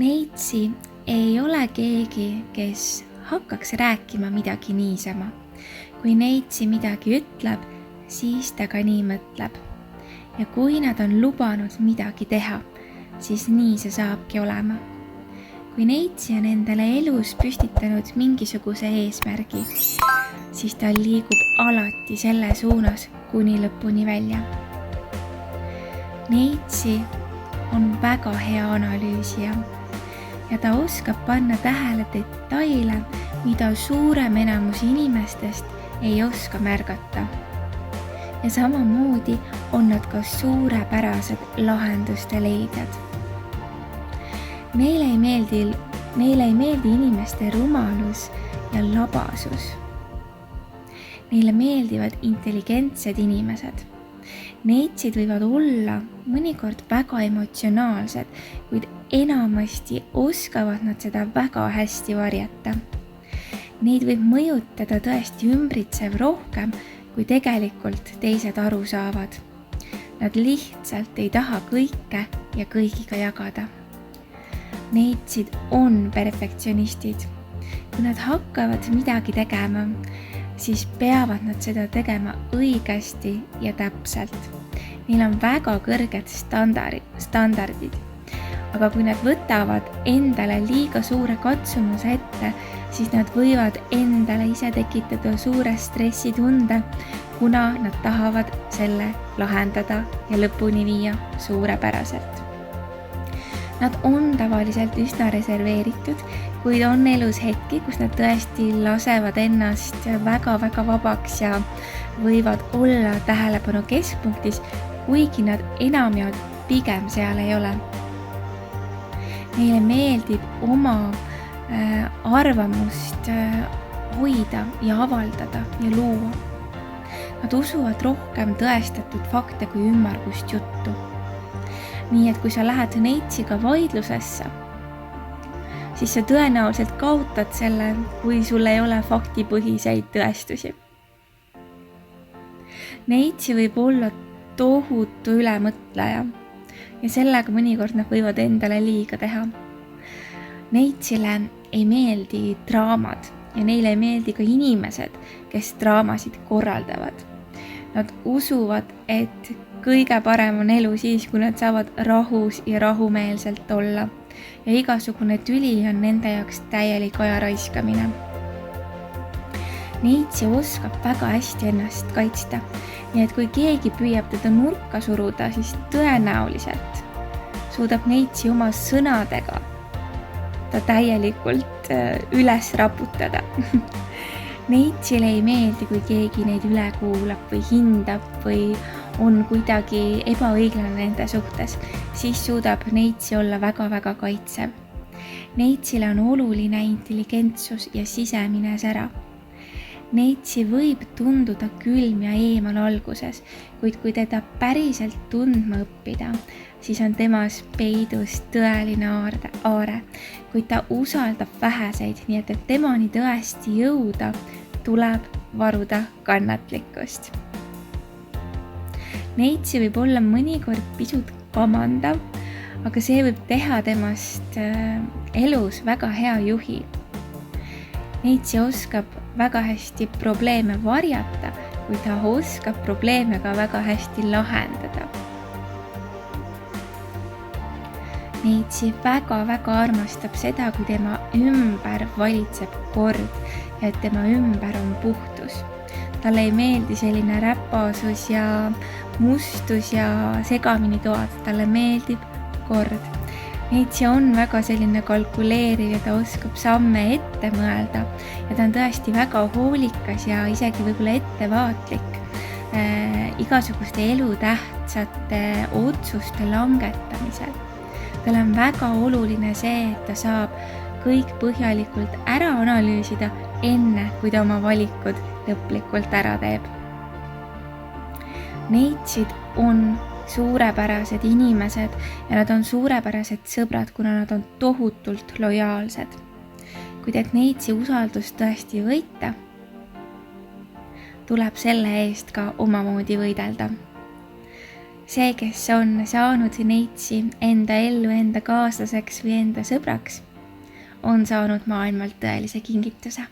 Neitsi ei ole keegi, kes hakkaks rääkima midagi niisama. Kui neitsi midagi ütleb, siis ta ka nii mõtleb. Ja kui nad on lubanud midagi teha, siis nii see saabki olema. Kui neitsi on endale elus püstitanud mingisuguse eesmärgi, siis ta liigub alati selle suunas kuni lõpuni välja. Neitsi on väga hea analüüsija ja ta oskab panna tähele detaile, mida suurem enamus inimestest ei oska märgata. Ja samamoodi on nad ka suurepärased lahenduste leidjad. Neile ei meeldi inimeste rumalus ja labasus. Neile meeldivad intelligentsed inimesed. Neitsid võivad olla mõnikord väga emotsionaalsed, kuid enamasti oskavad nad seda väga hästi varjata. Neid võib mõjutada tõesti ümbritsev rohkem, kui tegelikult teised aru saavad. Nad lihtsalt ei taha kõike ja kõigiga jagada. Neitsid on perfektsionistid. Kui nad hakkavad midagi tegema, siis peavad nad seda tegema õigesti ja täpselt. Neil on väga kõrged standardid. Aga kui nad võtavad endale liiga suure katsumuse ette, siis nad võivad endale ise tekitada suure stressitunde, kuna nad tahavad selle lahendada ja lõpuni viia suurepäraselt. Nad on tavaliselt üsna reserveeritud, kuid on elus hetki, kus nad tõesti lasevad ennast väga-väga vabaks ja võivad olla tähelepanu keskpunktis, kuigi nad enamjaolt pigem seal ei ole. Neile meeldib oma arvamust hoida ja avaldada ja luua. Nad usuvad rohkem tõestatud fakte kui ümmargust juttu. Nii et kui sa lähed neitsiga vaidlusesse, siis sa tõenäoliselt kaotad selle, kui sul ei ole faktipõhiseid tõestusi. Neitsi võib olla tohutu ülemõtleja ja sellega mõnikord nad võivad endale liiga teha. Neitsile ei meeldi draamad ja neile ei meeldi ka inimesed, kes draamasid korraldavad. Nad usuvad, et kõige parem on elu siis, kui nad saavad rahus ja rahumeelselt olla ja igasugune tüli on nende jaoks täielik aja raiskamine. Neitsi oskab väga hästi ennast kaitsta, nii et kui keegi püüab teda nurka suruda, siis tõenäoliselt suudab neitsi oma sõnadega ta täielikult üles raputada. Neitsile ei meeldi, kui keegi neid üle kuulab või hindab või on kuidagi ebaõiglane nende suhtes, siis suudab neitsi olla väga-väga kaitsev. Neitsile on oluline intelligentsus ja sisemine sära. Neitsi võib tunduda külm ja eemal alguses, kuid kui teda päriselt tundma õppida, siis on temas peidus tõeline aare, kuid ta usaldab väheseid, nii et temani tõesti jõuda, tuleb varuda kannatlikkust. Neitsi võib olla mõnikord pisut kamandav, aga see võib teha temast elus väga hea juhi. Neitsi oskab väga hästi probleeme varjata, kui ta oskab probleeme ka väga hästi lahendada. Neitsi väga-väga armastab seda, kui tema ümber valitseb kord ja et tema ümber on puhtus. Talle ei meeldi selline räpasus ja mustus ja segamini toad, talle meeldib kord. Neitsi on väga selline kalkuleeriv ja ta oskab samme ette mõelda ja ta on tõesti väga hoolikas ja isegi võib-olla ettevaatlik igasuguste elutähtsate otsuste langetamisel. Tal on väga oluline see, et ta saab kõik põhjalikult ära analüüsida enne, kui ta oma valikud lõplikult ära teeb. Neitsid on suurepärased inimesed ja nad on suurepärased sõbrad, kuna nad on tohutult lojaalsed. Kuid et neitsi usaldust tõesti võita, tuleb selle eest ka omamoodi võidelda. see, kes on saanud neitsi enda ellu enda kaaslaseks või enda sõbraks, on saanud maailmalt tõelise kingituse.